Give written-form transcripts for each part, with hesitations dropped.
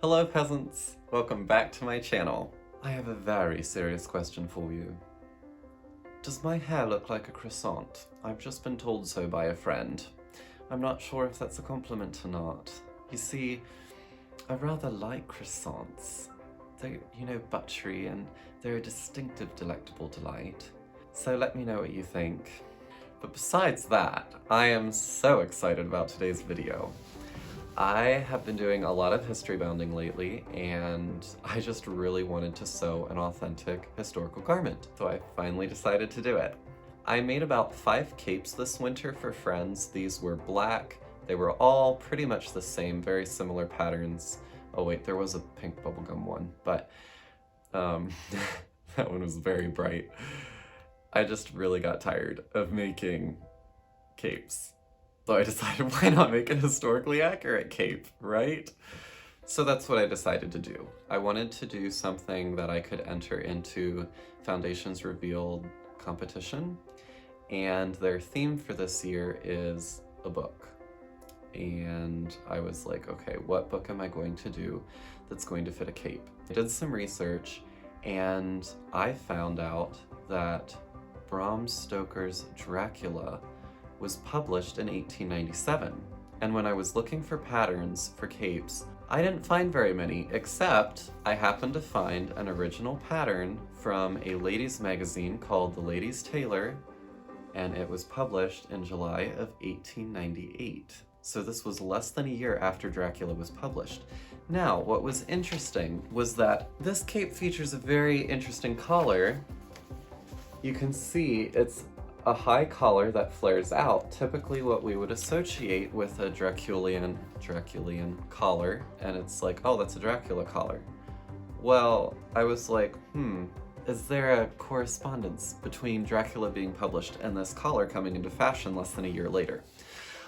Hello peasants! Welcome back to my channel. I have a very serious question for you. Does my hair look like a croissant? I've just been told so by a friend. I'm not sure if that's a compliment or not. You see, I rather like croissants. They're, buttery and they're a distinctive, delectable delight. So let me know what you think. But besides that, I am so excited about today's video. I have been doing a lot of history bounding lately, and I just really wanted to sew an authentic historical garment, so I finally decided to do it. I made about 5 capes this winter for friends. These were black. They were all pretty much the same, very similar patterns. Oh wait, there was a pink bubblegum one, but that one was very bright. I just really got tired of making capes. So I decided, why not make a historically accurate cape, right? So that's what I decided to do. I wanted to do something that I could enter into Foundations Revealed competition, and their theme for this year is a book. And I was like, okay, what book am I going to do that's going to fit a cape? I did some research, and I found out that Bram Stoker's Dracula was published in 1897. And when I was looking for patterns for capes, I didn't find very many, except I happened to find an original pattern from a ladies' magazine called The Ladies' Tailor, and it was published in July of 1898. So this was less than a year after Dracula was published. Now, what was interesting was that this cape features a very interesting collar. You can see it's a high collar that flares out, typically what we would associate with a Draculian collar, and it's like, oh, that's a Dracula collar. Well, I was like, is there a correspondence between Dracula being published and this collar coming into fashion less than a year later?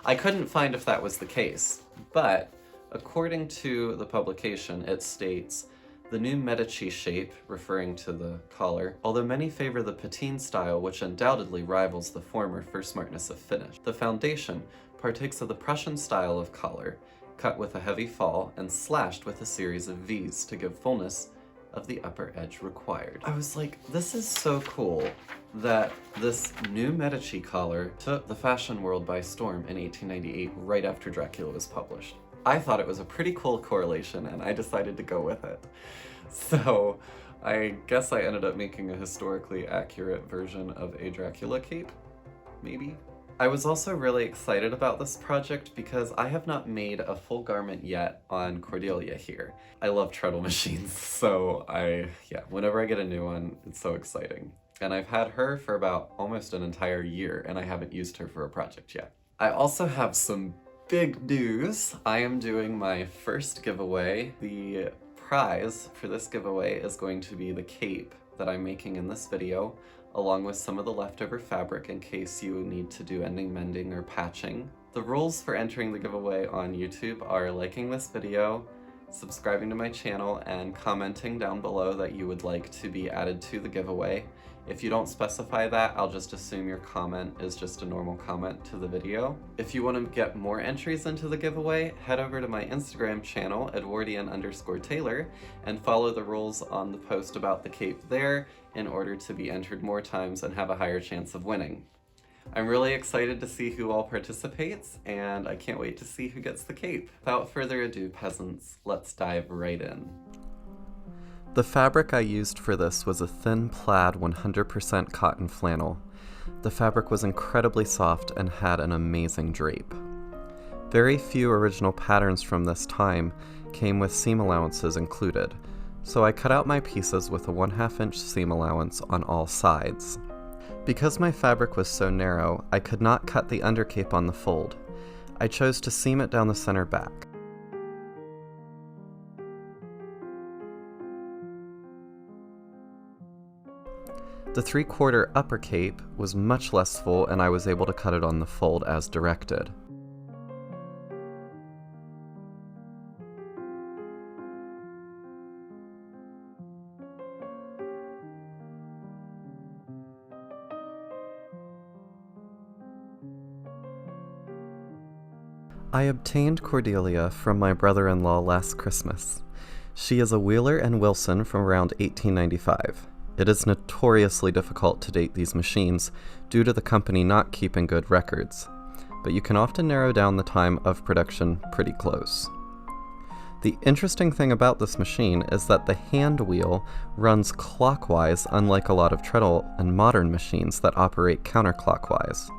I couldn't find if that was the case, but according to the publication, it states, the new Medici shape, referring to the collar, although many favor the patine style, which undoubtedly rivals the former for smartness of finish. The foundation partakes of the Prussian style of collar, cut with a heavy fall and slashed with a series of V's to give fullness of the upper edge required. I was like, this is so cool that this new Medici collar took the fashion world by storm in 1898, right after Dracula was published. I thought it was a pretty cool correlation, and I decided to go with it. So I guess I ended up making a historically accurate version of a Dracula cape, maybe? I was also really excited about this project because I have not made a full garment yet on Cordelia here. I love treadle machines, so whenever I get a new one, it's so exciting. And I've had her for about almost an entire year, and I haven't used her for a project yet. I also have some big news. I am doing my first giveaway. The prize for this giveaway is going to be the cape that I'm making in this video, along with some of the leftover fabric in case you need to do ending mending or patching. The rules for entering the giveaway on YouTube are liking this video, subscribing to my channel, and commenting down below that you would like to be added to the giveaway. If you don't specify that, I'll just assume your comment is just a normal comment to the video. If you want to get more entries into the giveaway, head over to my Instagram channel, Edwardian_Tailor, and follow the rules on the post about the cape there in order to be entered more times and have a higher chance of winning. I'm really excited to see who all participates, and I can't wait to see who gets the cape. Without further ado, peasants, let's dive right in. The fabric I used for this was a thin plaid 100% cotton flannel. The fabric was incredibly soft and had an amazing drape. Very few original patterns from this time came with seam allowances included, so I cut out my pieces with a 1/2 inch seam allowance on all sides. Because my fabric was so narrow, I could not cut the undercape on the fold. I chose to seam it down the center back. The 3/4 upper cape was much less full, and I was able to cut it on the fold as directed. I obtained Cordelia from my brother-in-law last Christmas. She is a Wheeler and Wilson from around 1895. It is notoriously difficult to date these machines due to the company not keeping good records, but you can often narrow down the time of production pretty close. The interesting thing about this machine is that the hand wheel runs clockwise, unlike a lot of treadle and modern machines that operate counterclockwise.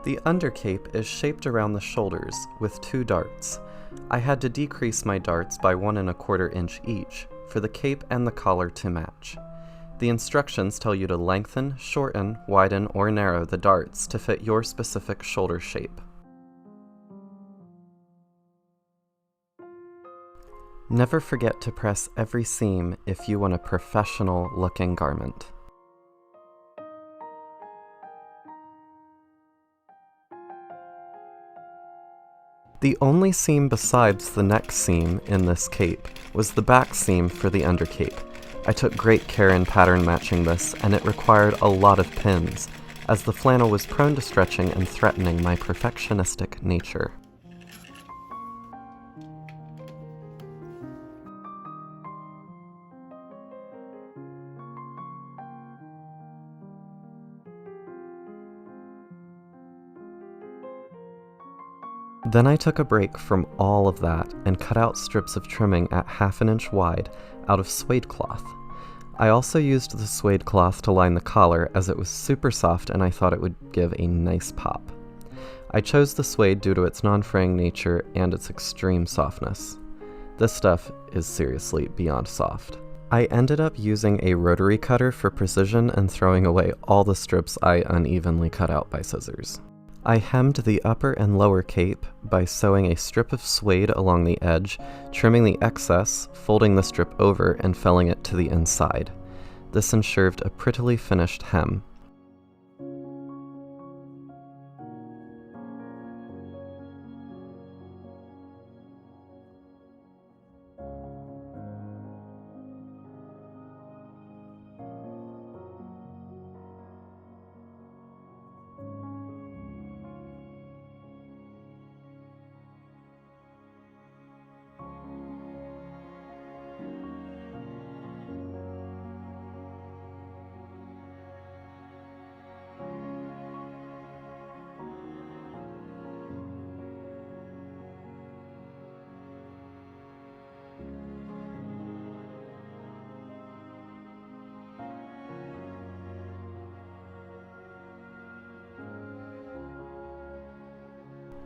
The undercape is shaped around the shoulders with 2 darts. I had to decrease my darts by 1 1/4 inch each for the cape and the collar to match. The instructions tell you to lengthen, shorten, widen, or narrow the darts to fit your specific shoulder shape. Never forget to press every seam if you want a professional-looking garment. The only seam besides the neck seam in this cape was the back seam for the undercape. I took great care in pattern matching this, and it required a lot of pins, as the flannel was prone to stretching and threatening my perfectionistic nature. Then I took a break from all of that and cut out strips of trimming at 1/2 inch wide out of suede cloth. I also used the suede cloth to line the collar as it was super soft and I thought it would give a nice pop. I chose the suede due to its non-fraying nature and its extreme softness. This stuff is seriously beyond soft. I ended up using a rotary cutter for precision and throwing away all the strips I unevenly cut out by scissors. I hemmed the upper and lower cape by sewing a strip of suede along the edge, trimming the excess, folding the strip over, and felling it to the inside. This ensured a prettily finished hem.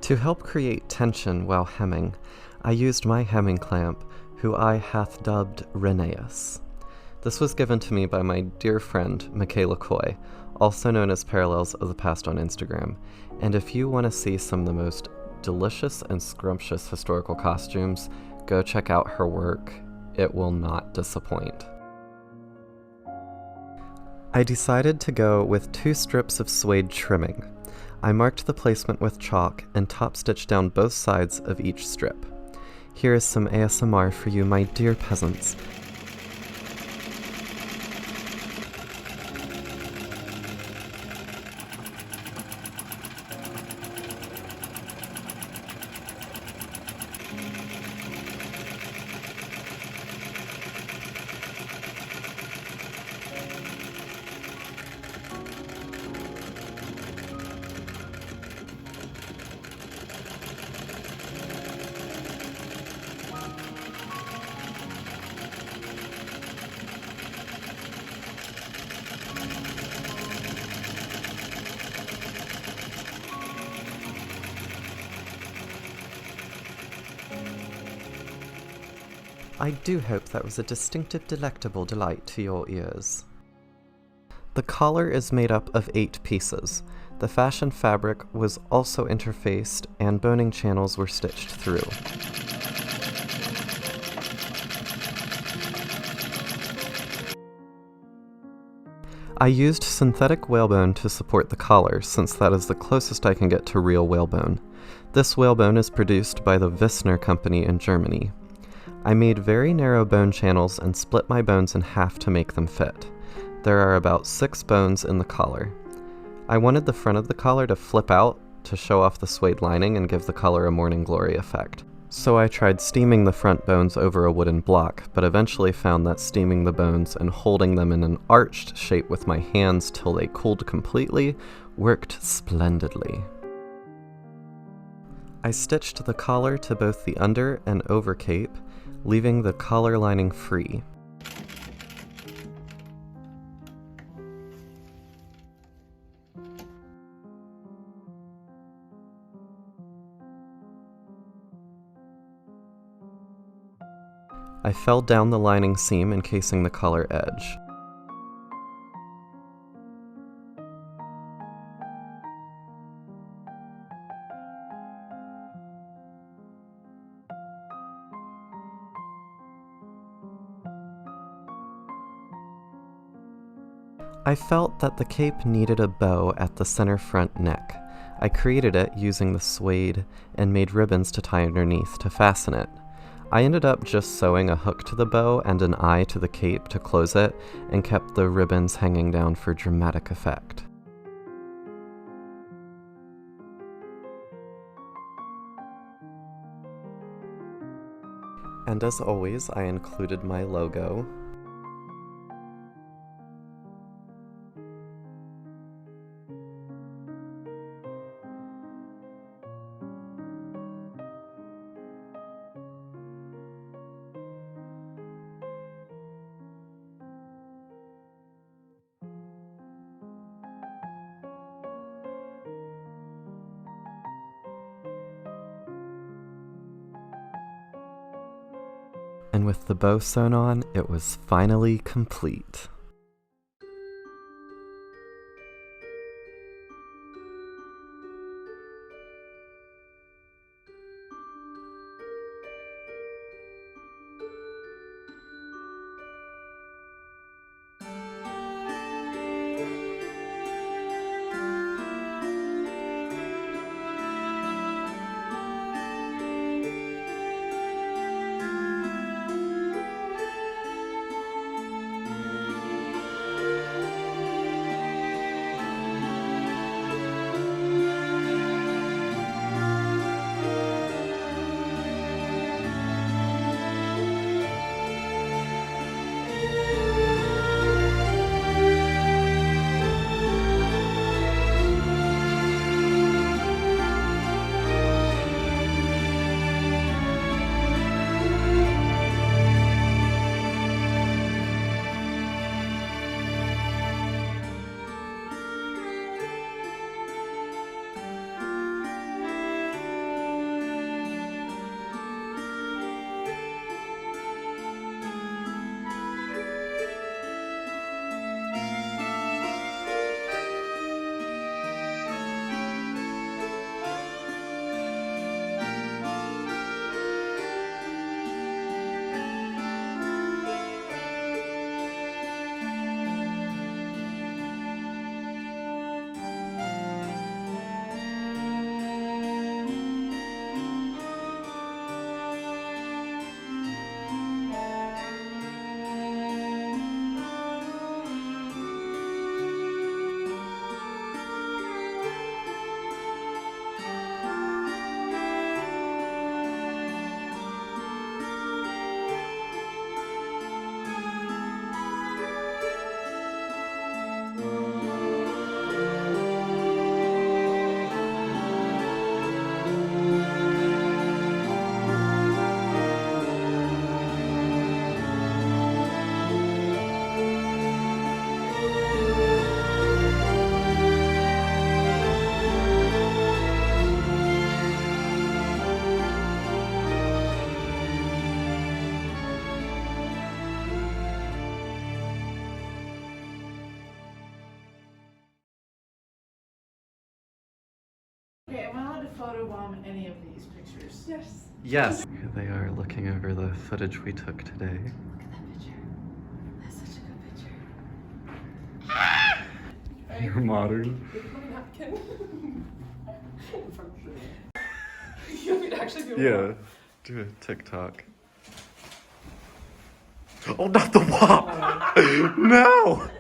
To help create tension while hemming, I used my hemming clamp, who I hath dubbed Reneus. This was given to me by my dear friend, Michaela Coy, also known as Parallels of the Past on Instagram, and if you want to see some of the most delicious and scrumptious historical costumes, go check out her work. It will not disappoint. I decided to go with 2 strips of suede trimming. I marked the placement with chalk and top-stitched down both sides of each strip. Here is some ASMR for you, my dear peasants. I do hope that was a distinctive, delectable delight to your ears. The collar is made up of 8 pieces. The fashion fabric was also interfaced and boning channels were stitched through. I used synthetic whalebone to support the collar, since that is the closest I can get to real whalebone. This whalebone is produced by the Wissner company in Germany. I made very narrow bone channels and split my bones in half to make them fit. There are about 6 bones in the collar. I wanted the front of the collar to flip out to show off the suede lining and give the collar a morning glory effect. So I tried steaming the front bones over a wooden block, but eventually found that steaming the bones and holding them in an arched shape with my hands till they cooled completely worked splendidly. I stitched the collar to both the under and over cape, leaving the collar lining free. I felled down the lining seam encasing the collar edge. I felt that the cape needed a bow at the center front neck. I created it using the suede and made ribbons to tie underneath to fasten it. I ended up just sewing a hook to the bow and an eye to the cape to close it, and kept the ribbons hanging down for dramatic effect. And as always, I included my logo. And with the bow sewn on, it was finally complete. Okay, am I allowed to photobomb any of these pictures? Yes. Yes. Here they are looking over the footage we took today. Look at that picture. That's such a good picture. You're modern. Give me my napkin. In front of me. You want me to actually do it? Yeah, do a TikTok. Oh, not the wop! No!